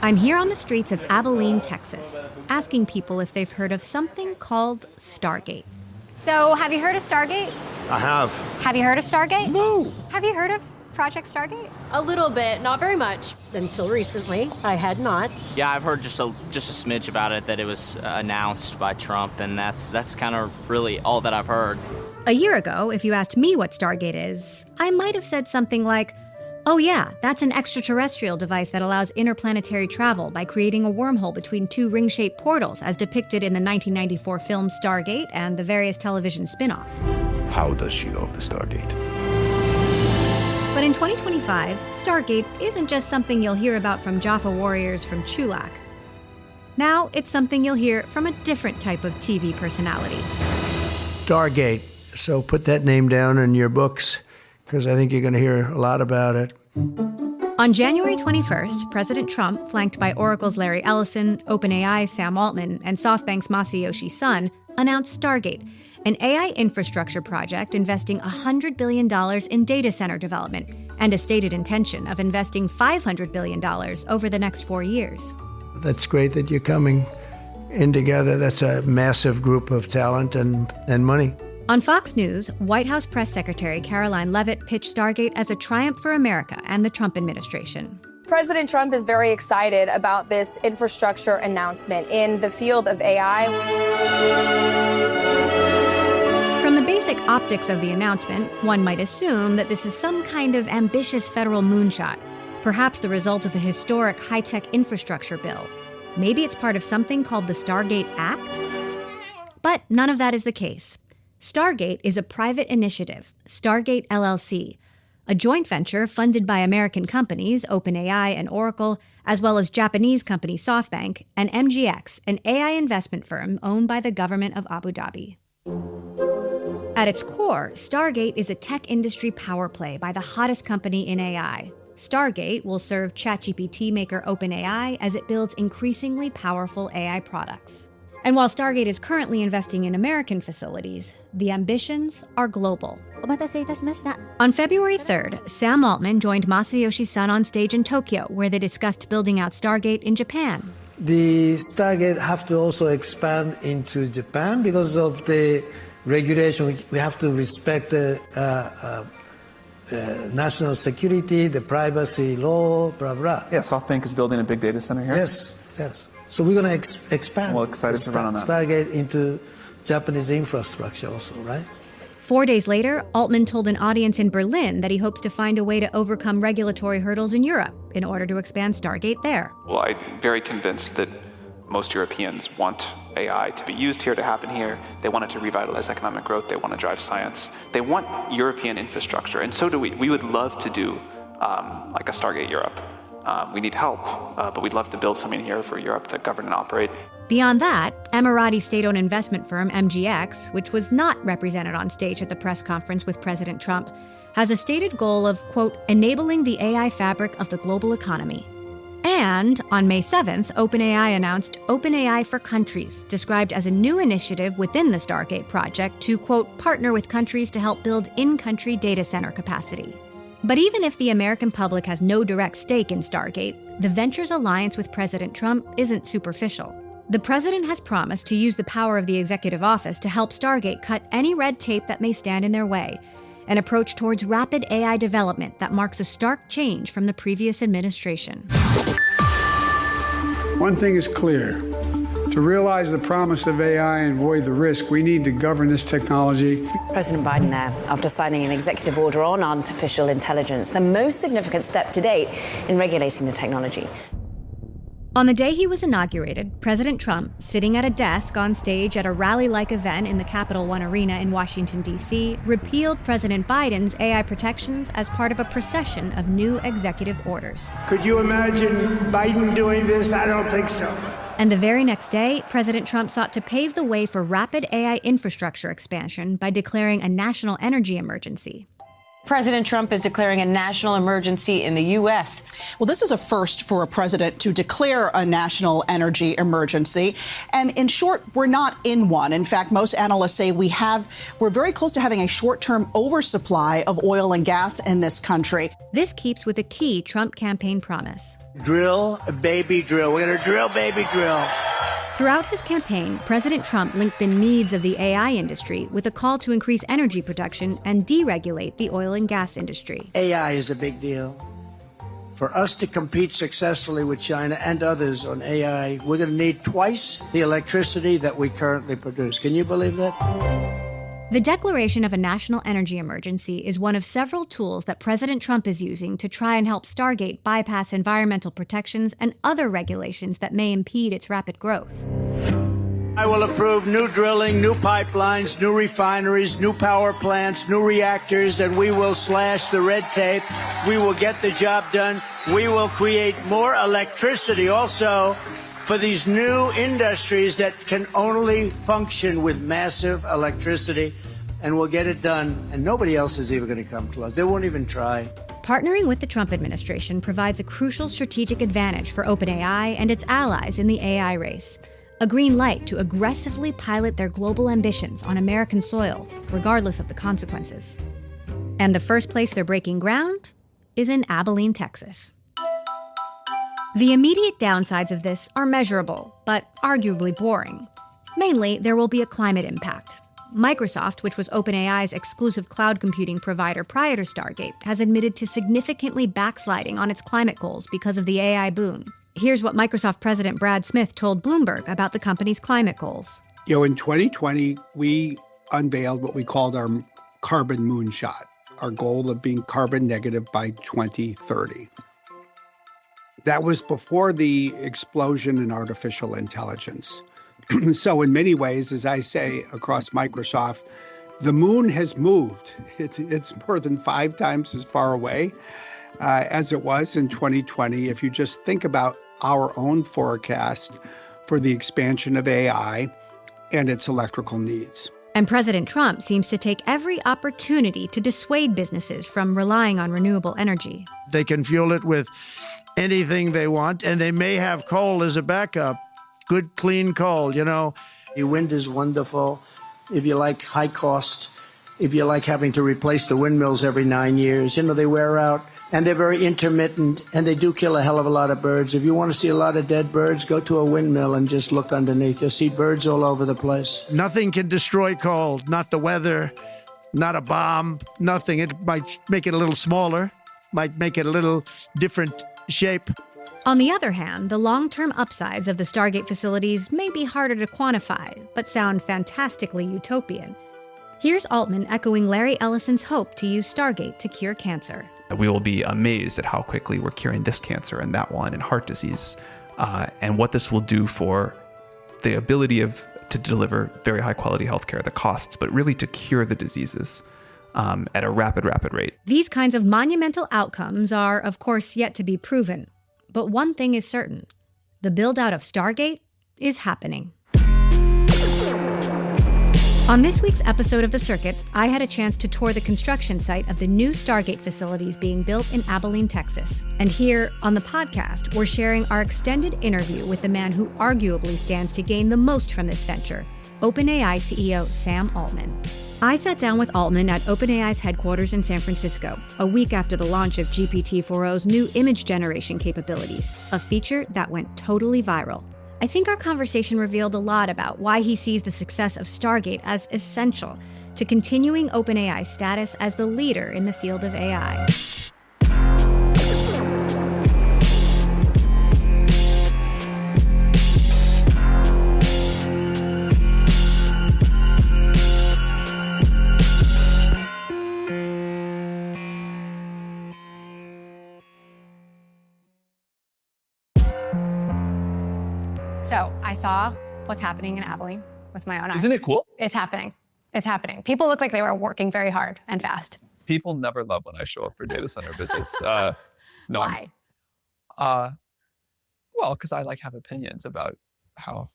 I'm here on the streets of Abilene, Texas, asking people if they've heard of something called Stargate. So, have you heard of Stargate? I have. Have you heard of Stargate? No. Have you heard of Project Stargate? A little bit, not very much. Until recently, I had not. Yeah, I've heard just a smidge about it, that it was announced by Trump, and that's kind of really all that I've heard. A year ago, if you asked me what Stargate is, I might have said something like, oh yeah, that's an extraterrestrial device that allows interplanetary travel by creating a wormhole between two ring-shaped portals as depicted in the 1994 film Stargate and the various television spin-offs. How does she know of the Stargate? But in 2025, Stargate isn't just something you'll hear about from Jaffa warriors from Chulak. Now it's something you'll hear from a different type of TV personality. Stargate. So put that name down in your books, because I think you're going to hear a lot about it. On January 21st, President Trump, flanked by Oracle's Larry Ellison, OpenAI's Sam Altman, and SoftBank's Masayoshi Son, announced Stargate, an AI infrastructure project investing $100 billion in data center development and a stated intention of investing $500 billion over the next 4 years. That's great that you're coming in together. That's a massive group of talent and money. On Fox News, White House Press Secretary Caroline Leavitt pitched Stargate as a triumph for America and the Trump administration. President Trump is very excited about this infrastructure announcement in the field of AI. From the basic optics of the announcement, one might assume that this is some kind of ambitious federal moonshot, perhaps the result of a historic high-tech infrastructure bill. Maybe it's part of something called the Stargate Act? But none of that is the case. Stargate is a private initiative, Stargate LLC, a joint venture funded by American companies, OpenAI and Oracle, as well as Japanese company SoftBank, and MGX, an AI investment firm owned by the government of Abu Dhabi. At its core, Stargate is a tech industry power play by the hottest company in AI. Stargate will serve ChatGPT maker OpenAI as it builds increasingly powerful AI products. And while Stargate is currently investing in American facilities, the ambitions are global. On February 3rd, Sam Altman joined Masayoshi Son on stage in Tokyo, where they discussed building out Stargate in Japan. The Stargate have to also expand into Japan because of the regulation. We have to respect the national security, the privacy law, blah, blah. Yeah, SoftBank is building a big data center here. Yes. So we're going to expand Stargate into Japanese infrastructure also, right? 4 days later, Altman told an audience in Berlin that he hopes to find a way to overcome regulatory hurdles in Europe in order to expand Stargate there. Well, I'm very convinced that most Europeans want AI to be used here, to happen here. They want it to revitalize economic growth. They want to drive science. They want European infrastructure, and so do we. We would love to do like a Stargate Europe. We need help, but we'd love to build something here for Europe to govern and operate. Beyond that, Emirati state-owned investment firm MGX, which was not represented on stage at the press conference with President Trump, has a stated goal of, quote, enabling the AI fabric of the global economy. And on May 7th, OpenAI announced OpenAI for Countries, described as a new initiative within the Stargate project to, quote, partner with countries to help build in-country data center capacity. But even if the American public has no direct stake in Stargate, the venture's alliance with President Trump isn't superficial. The president has promised to use the power of the executive office to help Stargate cut any red tape that may stand in their way, an approach towards rapid AI development that marks a stark change from the previous administration. One thing is clear. To realize the promise of AI and avoid the risk, we need to govern this technology. President Biden there, after signing an executive order on artificial intelligence, the most significant step to date in regulating the technology. On the day he was inaugurated, President Trump, sitting at a desk on stage at a rally-like event in the Capital One Arena in Washington, D.C., repealed President Biden's AI protections as part of a procession of new executive orders. Could you imagine Biden doing this? I don't think so. And the very next day, President Trump sought to pave the way for rapid AI infrastructure expansion by declaring a national energy emergency. President Trump is declaring a national emergency in the U.S. Well, this is a first for a president to declare a national energy emergency. And in short, we're not in one. In fact, most analysts say we're very close to having a short-term oversupply of oil and gas in this country. This keeps with a key Trump campaign promise. Drill, baby, drill. We're going to drill, baby, drill. Throughout his campaign, President Trump linked the needs of the AI industry with a call to increase energy production and deregulate the oil and gas industry. AI is a big deal. For us to compete successfully with China and others on AI, we're going to need twice the electricity that we currently produce. Can you believe that? The declaration of a national energy emergency is one of several tools that President Trump is using to try and help Stargate bypass environmental protections and other regulations that may impede its rapid growth. I will approve new drilling, new pipelines, new refineries, new power plants, new reactors, and we will slash the red tape. We will get the job done. We will create more electricity also for these new industries that can only function with massive electricity, and we'll get it done. And nobody else is even going to come close. They won't even try. Partnering with the Trump administration provides a crucial strategic advantage for OpenAI and its allies in the AI race. A green light to aggressively pilot their global ambitions on American soil, regardless of the consequences. And the first place they're breaking ground is in Abilene, Texas. The immediate downsides of this are measurable, but arguably boring. Mainly, there will be a climate impact. Microsoft, which was OpenAI's exclusive cloud computing provider prior to Stargate, has admitted to significantly backsliding on its climate goals because of the AI boom. Here's what Microsoft President Brad Smith told Bloomberg about the company's climate goals. In 2020, we unveiled what we called our carbon moonshot, our goal of being carbon negative by 2030. That was before the explosion in artificial intelligence. So in many ways, as I say across Microsoft, the moon has moved. It's more than 5 times as far away as it was in 2020. If you just think about our own forecast for the expansion of AI and its electrical needs. And President Trump seems to take every opportunity to dissuade businesses from relying on renewable energy. They can fuel it with anything they want, and they may have coal as a backup. Good, clean coal, The wind is wonderful. If you like high cost, if you like having to replace the windmills every 9 years, they wear out. And they're very intermittent, and they do kill a hell of a lot of birds. If you want to see a lot of dead birds, go to a windmill and just look underneath. You'll see birds all over the place. Nothing can destroy coal, not the weather, not a bomb, nothing. It might make it a little smaller, might make it a little different shape. On the other hand, the long-term upsides of the Stargate facilities may be harder to quantify, but sound fantastically utopian. Here's Altman echoing Larry Ellison's hope to use Stargate to cure cancer. We will be amazed at how quickly we're curing this cancer and that one and heart disease, and what this will do for the ability to deliver very high quality healthcare, the costs, but really to cure the diseases at a rapid rate. These kinds of monumental outcomes are, of course, yet to be proven. But one thing is certain: the build-out of Stargate is happening. On this week's episode of The Circuit, I had a chance to tour the construction site of the new Stargate facilities being built in Abilene, Texas. And here on the podcast, we're sharing our extended interview with the man who arguably stands to gain the most from this venture, OpenAI CEO Sam Altman. I sat down with Altman at OpenAI's headquarters in San Francisco, a week after the launch of GPT-4o's new image generation capabilities, a feature that went totally viral. I think our conversation revealed a lot about why he sees the success of Stargate as essential to continuing OpenAI's status as the leader in the field of AI. So I saw what's happening in Abilene with my own eyes. Isn't it cool? It's happening. It's happening. People look like they were working very hard and fast. People never love when I show up for data center visits. Why? Well, because I have opinions about how,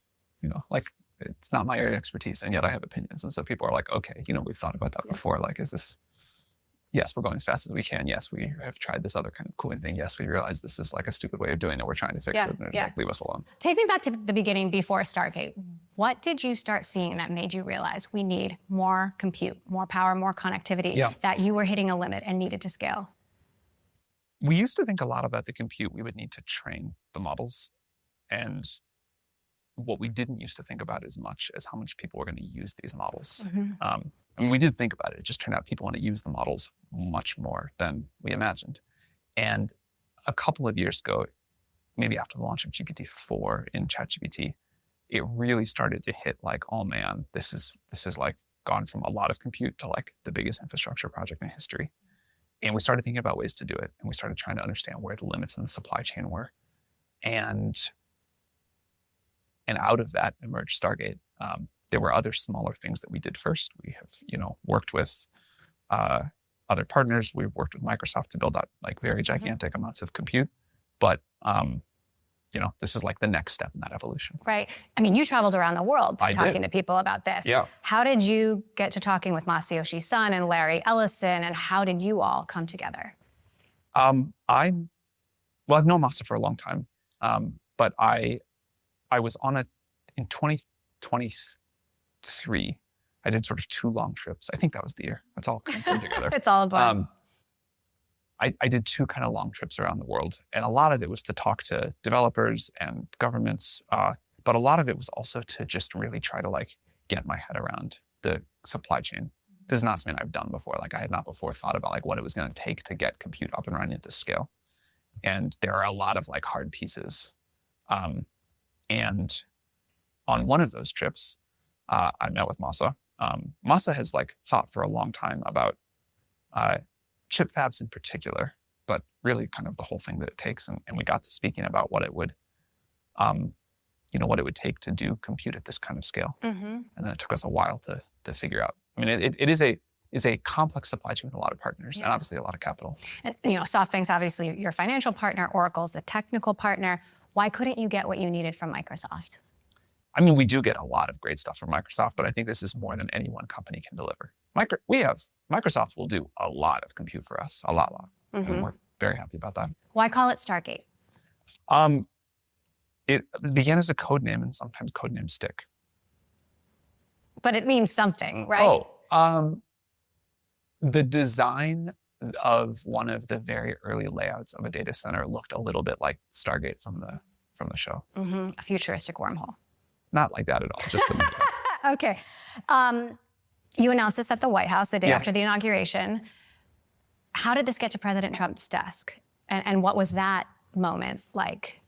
it's not my area of expertise, and yet I have opinions. And so people are like, okay, we've thought about that before. Is this yes, we're going as fast as we can. Yes, we have tried this other kind of cooling thing. Yes, we realize this is like a stupid way of doing it. We're trying to fix it, and like, leave us alone. Take me back to the beginning before Stargate. What did you start seeing that made you realize we need more compute, more power, more connectivity, that you were hitting a limit and needed to scale? We used to think a lot about the compute we would need to train the models. And what we didn't used to think about as much as how much people were going to use these models. I mean, we did think about it. It just turned out people want to use the models much more than we imagined. And a couple of years ago, maybe after the launch of GPT-4 in ChatGPT, it really started to hit like, oh man, this is like gone from a lot of compute to like the biggest infrastructure project in history. And we started thinking about ways to do it. And we started trying to understand where the limits in the supply chain were. And out of that emerged Stargate. There were other smaller things that we did first. We have, worked with other partners. We've worked with Microsoft to build out like very gigantic amounts of compute. But, this is like the next step in that evolution. Right. I mean, you traveled around the world talking to people about this. Yeah. How did you get to talking with Masayoshi Son and Larry Ellison, and how did you all come together? I've known Masa for a long time, but I was in 2023, I did sort of 2 long trips. I think that was the year. That's all kind of came together. It's all about. I did 2 kind of long trips around the world, and a lot of it was to talk to developers and governments, but a lot of it was also to just really try to like get my head around the supply chain. This is not something I've done before. Like I had not before thought about like what it was going to take to get compute up and running at this scale. And there are a lot of like hard pieces. And on one of those trips, I met with Masa. Masa has like thought for a long time about chip fabs in particular, but really kind of the whole thing that it takes. And we got to speaking about what it would, what it would take to do compute at this kind of scale. And then it took us a while to figure out. I mean, it is a complex supply chain with a lot of partners and obviously a lot of capital. And, SoftBank's obviously your financial partner. Oracle's the technical partner. Why couldn't you get what you needed from Microsoft? I mean, we do get a lot of great stuff from Microsoft, but I think this is more than any one company can deliver. Microsoft will do a lot of compute for us, a lot. And we're very happy about that. Why call it Stargate? It began as a code name, and sometimes code names stick. But it means something, right? The design of one of the very early layouts of a data center looked a little bit like Stargate from the show. A futuristic wormhole. Not like that at all. Just the Okay. You announced this at the White House the day after the inauguration. How did this get to President Trump's desk? And what was that moment like?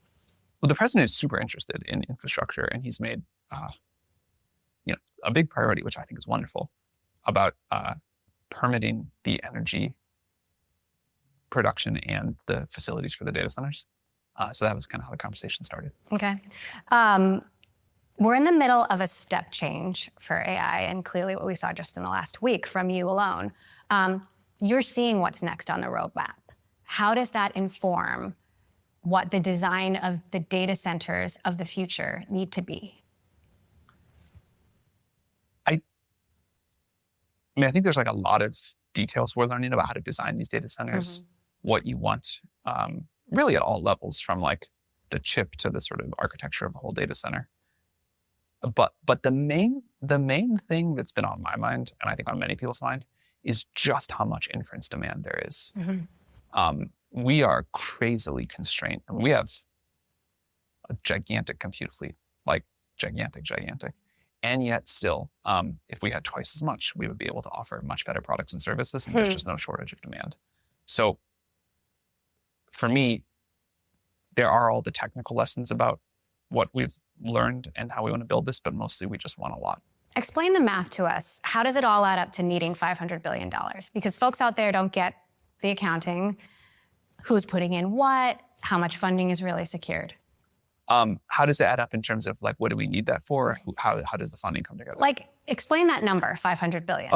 Well, the president is super interested in infrastructure, and he's made a big priority, which I think is wonderful, about permitting the energy production and the facilities for the data centers. So that was kind of how the conversation started. Okay. We're in the middle of a step change for AI, and clearly what we saw just in the last week from you alone. You're seeing what's next on the roadmap. How does that inform what the design of the data centers of the future need to be? I think there's like a lot of details we're learning about how to design these data centers, what you want, really at all levels, from like the chip to the sort of architecture of the whole data center. But the main thing that's been on my mind, and I think on many people's mind, is just how much inference demand there is. We are crazily constrained, and we have a gigantic compute fleet, like gigantic. And yet still, if we had twice as much, we would be able to offer much better products and services, and there's just no shortage of demand. So for me, there are all the technical lessons about what we've learned and how we want to build this, but mostly we just want a lot. Explain the math to us. How does it all add up to needing $500 billion? Because folks out there don't get the accounting. Who's putting in what? How much funding is really secured? How does it add up in terms of like, what do we need that for? How does the funding come together? Like, explain that number, $500 billion.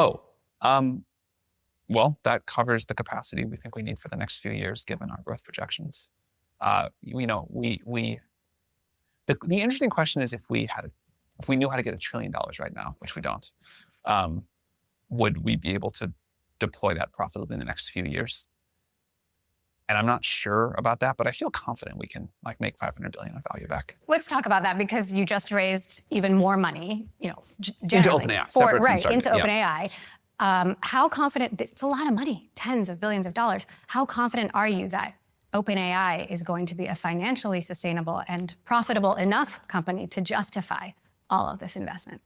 Well, that covers the capacity we think we need for the next few years, given our growth projections. The interesting question is if we knew how to get $1 trillion right now, which we don't, would we be able to deploy that profitably in the next few years. And I'm not sure about that, but I feel confident we can like make $500 billion of value back. Let's talk about that because you just raised even more money, Into generally OpenAI, into Stargate, OpenAI. How confident? It's a lot of money, tens of billions of dollars. How confident are you that OpenAI is going to be a financially sustainable and profitable enough company to justify all of this investment?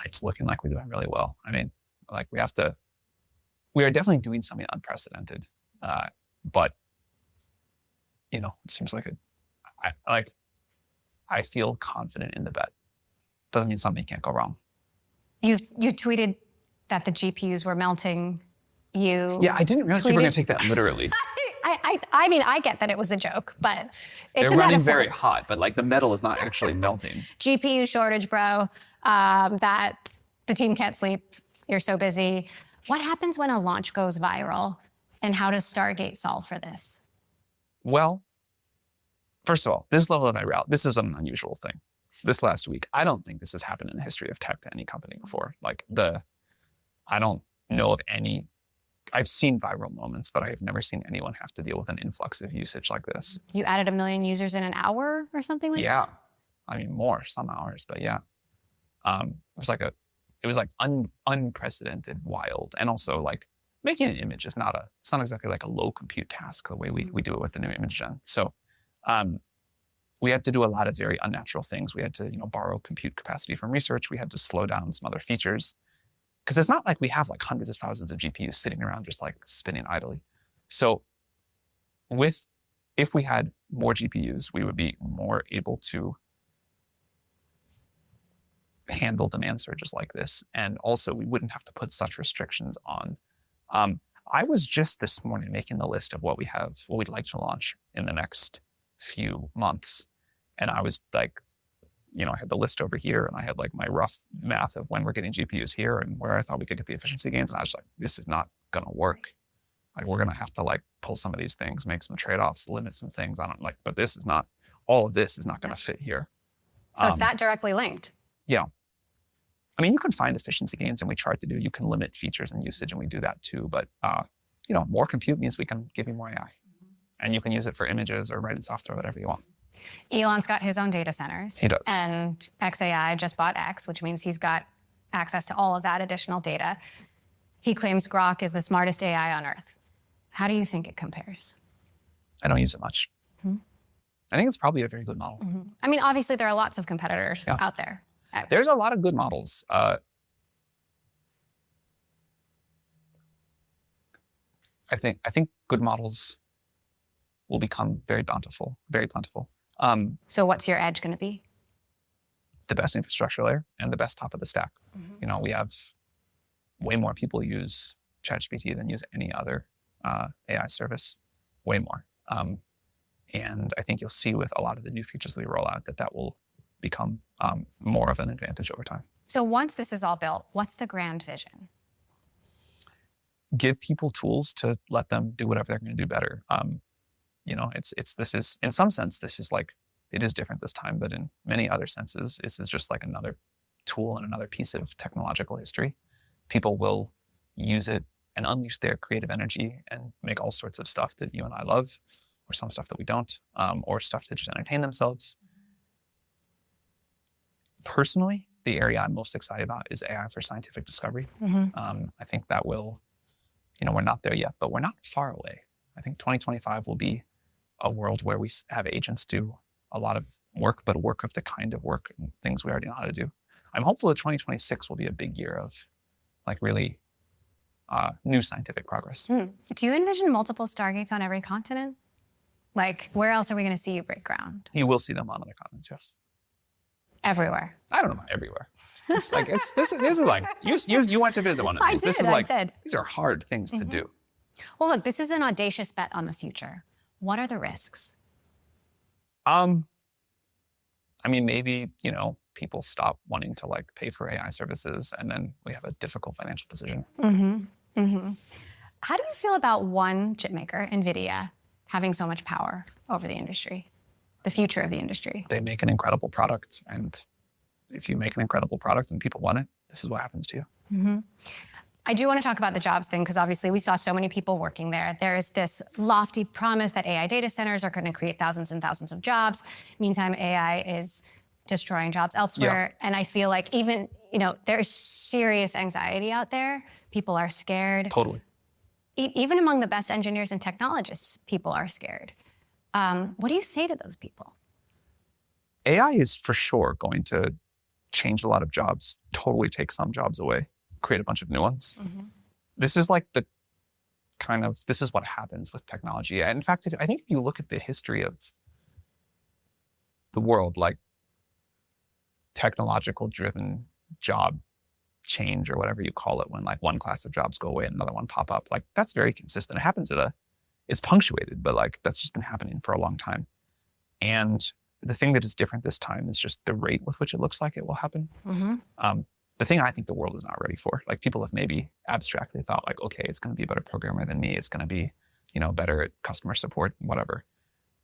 It's looking like we're doing really well. I mean, like we are definitely doing something unprecedented. But, it seems like I feel confident in the bet. Doesn't mean something can't go wrong. You tweeted that the GPUs were melting. Yeah, I didn't realize people were going to take that literally. I mean, I get that it was a joke, but it's They're a running metaphor. very hot, but like the metal is not actually melting. GPU shortage, bro. That the team can't sleep. You're so busy. What happens when a launch goes viral? And how does Stargate solve for this? Well, first of all, this level of virality, this is an unusual thing. This last week, I don't think this has happened in the history of tech to any company before. I don't know of any, I've seen viral moments, but I have never seen anyone have to deal with an influx of usage like this. You added 1 million users in an hour or something like that? Yeah. I mean, more, some hours, but yeah. It was unprecedented, wild. And also like, making an image is it's not exactly like a low compute task the way we do it with the new image gen. So we had to do a lot of very unnatural things. We had to, borrow compute capacity from research. We had to slow down some other features. Because it's not like we have like hundreds of thousands of GPUs sitting around just like spinning idly. So if we had more GPUs, we would be more able to handle demand surges like this. And also we wouldn't have to put such restrictions on. I was just this morning making the list of what we'd like to launch in the next few months. And I was like, I had the list over here and I had like my rough math of when we're getting GPUs here and where I thought we could get the efficiency gains. And I was like, this is not going to work. Like, we're going to have to like pull some of these things, make some trade-offs, limit some things. But all of this is not going to fit here. So it's that directly linked. Yeah. I mean, you can find efficiency gains and we try to do, you can limit features and usage and we do that too. But, more compute means we can give you more AI and you can use it for images or writing software, whatever you want. Elon's got his own data centers. He does. And xAI just bought X, which means he's got access to all of that additional data. He claims Grok is the smartest AI on Earth. How do you think it compares? I don't use it much. I think it's probably a very good model. I mean, obviously there are lots of competitors out there. There's a lot of good models. I think good models will become very plentiful. So what's your edge going to be? The best infrastructure layer and the best top of the stack. We have way more people use ChatGPT than use any other AI service, way more. And I think you'll see with a lot of the new features we roll out that will become more of an advantage over time. So once this is all built, what's the grand vision? Give people tools to let them do whatever they're going to do better. This is in some sense, this is like, it is different this time, but in many other senses, this is just like another tool and another piece of technological history. People will use it and unleash their creative energy and make all sorts of stuff that you and I love, or some stuff that we don't, or stuff to just entertain themselves. Personally, the area I'm most excited about is AI for scientific discovery. I think that will, we're not there yet, but we're not far away. I think 2025 will be a world where we have agents do a lot of work, but work of the kind of work and things we already know how to do. I'm hopeful that 2026 will be a big year of like really new scientific progress. Do you envision multiple Stargates on every continent? Like, where else are we going to see you break ground? You will see them on other continents, yes. Everywhere. I don't know about everywhere. It's like this is like you went to visit one of these. I did. These are hard things to do. Well, look, this is an audacious bet on the future. What are the risks? I mean, maybe, people stop wanting to like pay for AI services and then we have a difficult financial position. How do you feel about one chipmaker, Nvidia, having so much power over the industry, the future of the industry? They make an incredible product. And if you make an incredible product and people want it, this is what happens to you. I do want to talk about the jobs thing because obviously we saw so many people working there. There's this lofty promise that AI data centers are going to create thousands and thousands of jobs. Meantime, AI is destroying jobs elsewhere. Yeah. And I feel like even, there's serious anxiety out there. People are scared. Totally. Even among the best engineers and technologists, people are scared. What do you say to those people? AI is for sure going to change a lot of jobs, totally take some jobs away, create a bunch of new ones. Mm-hmm. This is like this is what happens with technology. And in fact, I think if you look at the history of the world, like technological driven job change or whatever you call it, when like one class of jobs go away and another one pop up, like that's very consistent. It happens it's punctuated, but like that's just been happening for a long time. And the thing that is different this time is just the rate with which it looks like it will happen. Mm-hmm. The thing I think the world is not ready for, like people have maybe abstractly thought like, okay, it's going to be a better programmer than me. It's going to be, better at customer support, whatever.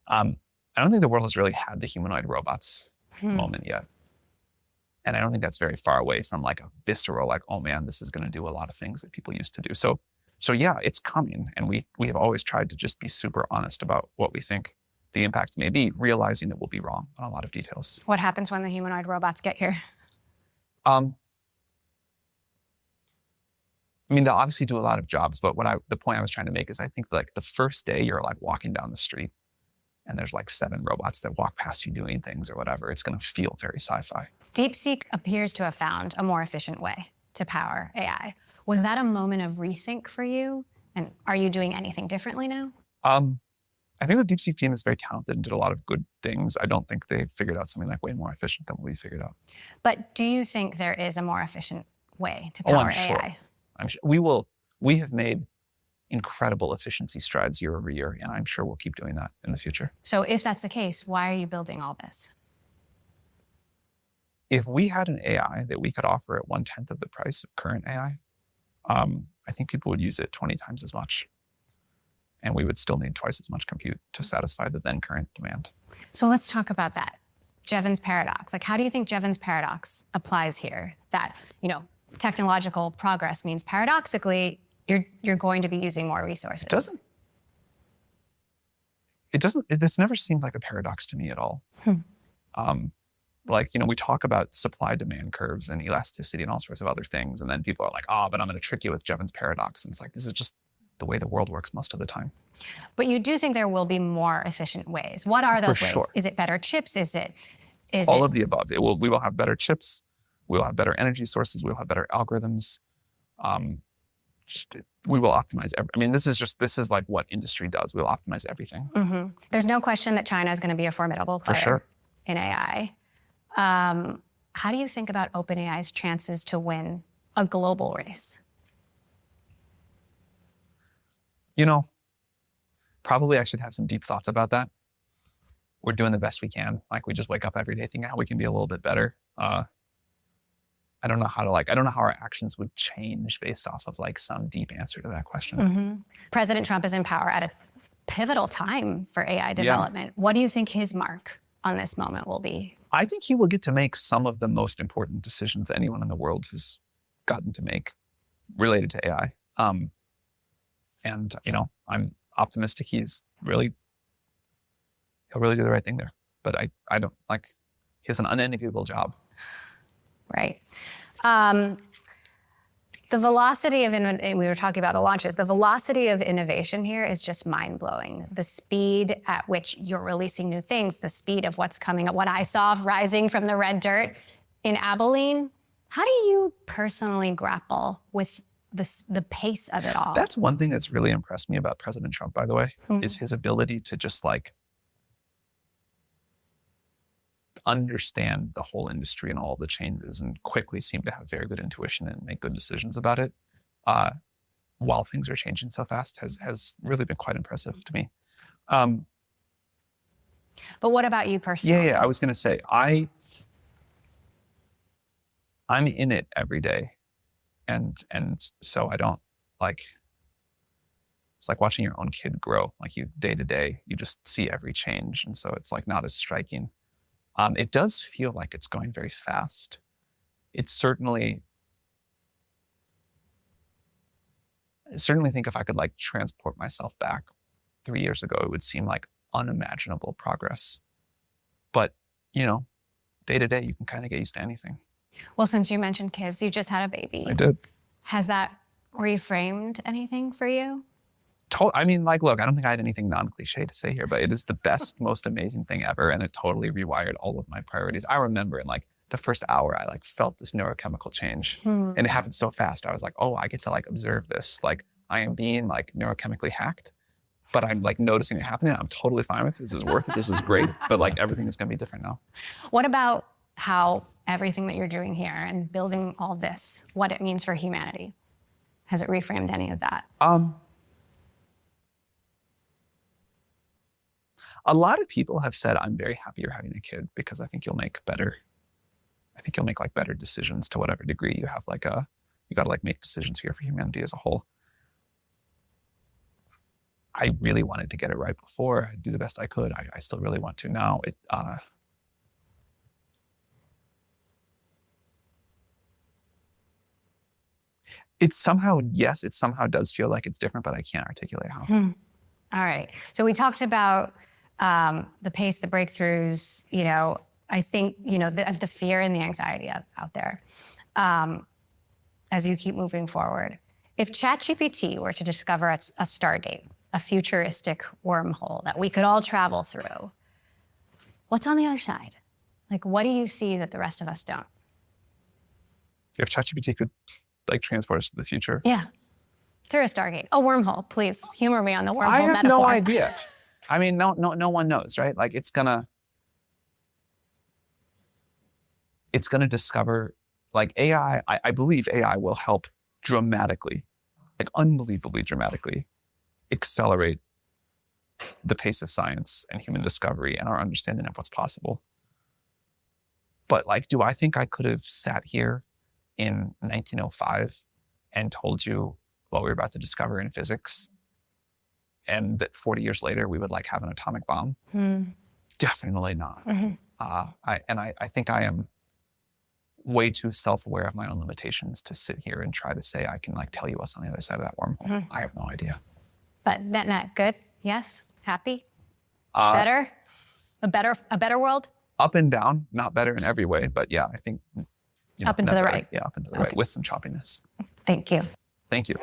I don't think the world has really had the humanoid robots moment yet. And I don't think that's very far away from like a visceral, like, oh man, this is going to do a lot of things that people used to do. So yeah, it's coming. And we have always tried to just be super honest about what we think the impact may be, realizing that we'll be wrong on a lot of details. What happens when the humanoid robots get here? They'll obviously do a lot of jobs, but the point I was trying to make is I think like the first day you're like walking down the street and there's like 7 robots that walk past you doing things or whatever, it's going to feel very sci-fi. DeepSeek appears to have found a more efficient way to power AI. Was that a moment of rethink for you? And are you doing anything differently now? I think the DeepSeek team is very talented and did a lot of good things. I don't think they figured out something like way more efficient than what we figured out. But do you think there is a more efficient way to power AI? I'm sure. We have made incredible efficiency strides year over year, and I'm sure we'll keep doing that in the future. So if that's the case, why are you building all this? If we had an AI that we could offer at 1/10 of the price of current AI, I think people would use it 20 times as much. And we would still need twice as much compute to satisfy the then current demand. So let's talk about that. Jevans paradox. Like, how do you think Jevans paradox applies here? That, technological progress means paradoxically, you're going to be using more resources. It's never seemed like a paradox to me at all. We talk about supply demand curves and elasticity and all sorts of other things. And then people are like, but I'm going to trick you with Jevans paradox. And it's like, this is just the way the world works most of the time. But you do think there will be more efficient ways. What are those ways? Sure. Is it better chips? Is all of the above? We will have better chips. We will have better energy sources. We will have better algorithms. We will optimize. This is like what industry does. We'll optimize everything. Mm-hmm. There's no question that China is going to be a formidable player in AI. How do you think about OpenAI's chances to win a global race? Probably I should have some deep thoughts about that. We're doing the best we can. Like we just wake up every day thinking how we can be a little bit better. I don't know how our actions would change based off of like some deep answer to that question. Mm-hmm. President Trump is in power at a pivotal time for AI development. Yeah. What do you think his mark on this moment will be? I think he will get to make some of the most important decisions anyone in the world has gotten to make related to AI. I'm optimistic he'll really do the right thing there. But I don't like, he has an unenviable job. Right. The velocity of, we were talking about the launches, the velocity of innovation here is just mind-blowing. The speed at which you're releasing new things, the speed of what's coming up, what I saw rising from the red dirt in Abilene. How do you personally grapple with the pace of it all? That's one thing that's really impressed me about President Trump, by the way, is his ability to just like understand the whole industry and all the changes and quickly seem to have very good intuition and make good decisions about it while things are changing so fast has really been quite impressive to me. But what about you personally? Yeah, I was going to say, I'm in it every day. And so I don't it's like watching your own kid grow, like you day to day, you just see every change. And so it's like not as striking. It does feel like it's going very fast. It's certainly, I certainly think if I could like transport myself back 3 years ago, it would seem like unimaginable progress. But, you know, day to day, you can kind of get used to anything. Well, since you mentioned kids, you just had a baby. I did. Has that reframed anything for you? I mean, like, look, I don't think I had anything non-cliche to say here, but it is the best, most amazing thing ever. And it totally rewired all of my priorities. I remember in like the first hour, I like felt this neurochemical change and it happened so fast. I was like, oh, I get to like observe this. Like I am being like neurochemically hacked, but I'm like noticing it happening. I'm totally fine with it. This is worth it. This is great. But like everything is going to be different now. What about how everything that you're doing here and building all this, what it means for humanity? Has it reframed any of that? A lot of people have said, I'm very happy you're having a kid because I think you'll make like better decisions to whatever degree you have like you got to like make decisions here for humanity as a whole. I really wanted to get it right before. I'd do the best I could. I still really want to now. It's somehow, yes, it somehow does feel like it's different, but I can't articulate how. All right. So we talked about the pace, the breakthroughs, you know, I think, you know, the fear and the anxiety out there as you keep moving forward. If ChatGPT were to discover a Stargate, a futuristic wormhole that we could all travel through, what's on the other side? Like, what do you see that the rest of us don't? If ChatGPT could like transport us to the future. Yeah. Through a Stargate. A wormhole, please. Humor me on the wormhole I have metaphor. no idea. I mean, no one knows, right? Like it's gonna discover, like AI, I believe AI will help dramatically, like unbelievably dramatically accelerate the pace of science and human discovery and our understanding of what's possible. But like, do I think I could have sat here in 1905 and told you what we were about to discover in physics and that 40 years later we would like have an atomic bomb? Definitely not. I think I am way too self-aware of my own limitations to sit here and try to say I can like tell you what's on the other side of that wormhole. I have no idea. But not good? Yes? Happy? Better? A better world? Up and down, not better in every way, but yeah, I think up and to the right. Yeah, up and to the right with some choppiness. Thank you. Thank you.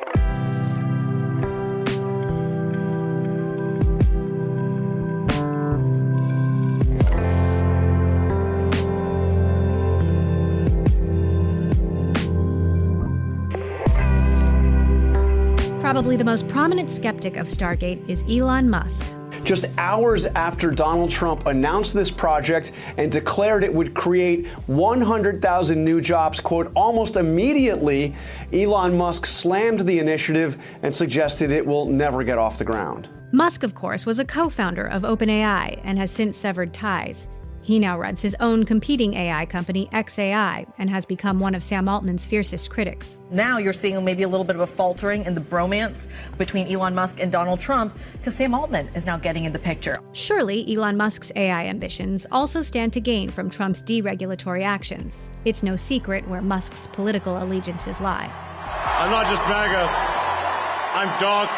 Probably the most prominent skeptic of Stargate is Elon Musk. Just hours after Donald Trump announced this project and declared it would create 100,000 new jobs, quote, almost immediately, Elon Musk slammed the initiative and suggested it will never get off the ground. Musk, of course, was a co-founder of OpenAI and has since severed ties. He now runs his own competing AI company, xAI, and has become one of Sam Altman's fiercest critics. Now you're seeing maybe a little bit of a faltering in the bromance between Elon Musk and Donald Trump because Sam Altman is now getting in the picture. Surely, Elon Musk's AI ambitions also stand to gain from Trump's deregulatory actions. It's no secret where Musk's political allegiances lie. I'm not just MAGA. I'm dark,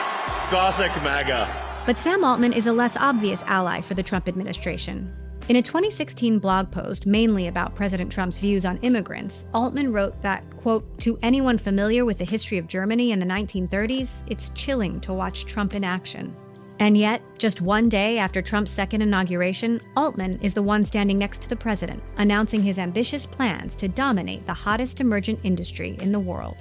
gothic MAGA. But Sam Altman is a less obvious ally for the Trump administration. In a 2016 blog post mainly about President Trump's views on immigrants, Altman wrote that, quote, to anyone familiar with the history of Germany in the 1930s, it's chilling to watch Trump in action. And yet, just one day after Trump's second inauguration, Altman is the one standing next to the president, announcing his ambitious plans to dominate the hottest emergent industry in the world.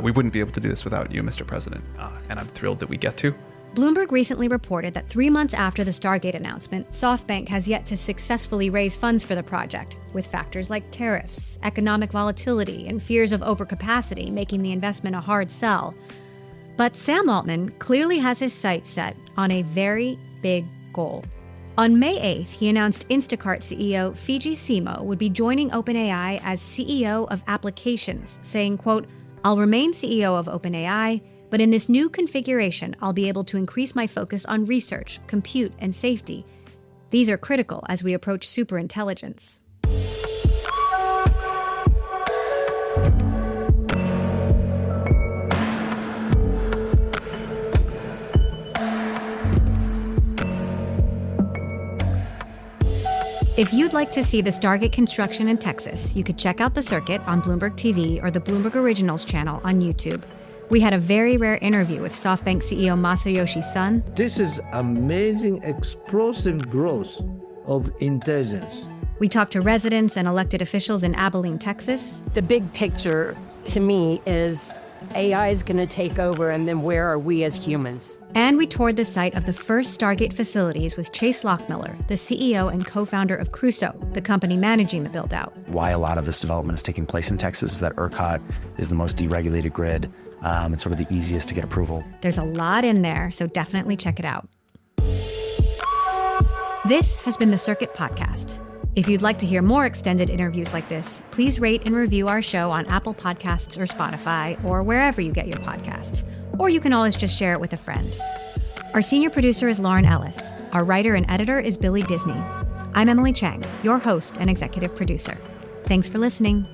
We wouldn't be able to do this without you, Mr. President, and I'm thrilled that we get to. Bloomberg recently reported that 3 months after the Stargate announcement, SoftBank has yet to successfully raise funds for the project, with factors like tariffs, economic volatility, and fears of overcapacity making the investment a hard sell. But Sam Altman clearly has his sights set on a very big goal. On May 8th, he announced Instacart CEO Fidji Simo would be joining OpenAI as CEO of Applications, saying, quote, I'll remain CEO of OpenAI, but in this new configuration, I'll be able to increase my focus on research, compute, and safety. These are critical as we approach superintelligence. If you'd like to see the Stargate construction in Texas, you could check out the circuit on Bloomberg TV or the Bloomberg Originals channel on YouTube. We had a very rare interview with SoftBank CEO Masayoshi Son. This is amazing, explosive growth of intelligence. We talked to residents and elected officials in Abilene, Texas. The big picture to me is AI is going to take over, and then where are we as humans? And we toured the site of the first Stargate facilities with Chase Lockmiller, the CEO and co-founder of Crusoe, the company managing the build-out. Why a lot of this development is taking place in Texas is that ERCOT is the most deregulated grid. It's sort of the easiest to get approval. There's a lot in there, so definitely check it out. This has been the Circuit Podcast. If you'd like to hear more extended interviews like this, please rate and review our show on Apple Podcasts or Spotify or wherever you get your podcasts. Or you can always just share it with a friend. Our senior producer is Lauren Ellis. Our writer and editor is Billy Disney. I'm Emily Chang, your host and executive producer. Thanks for listening.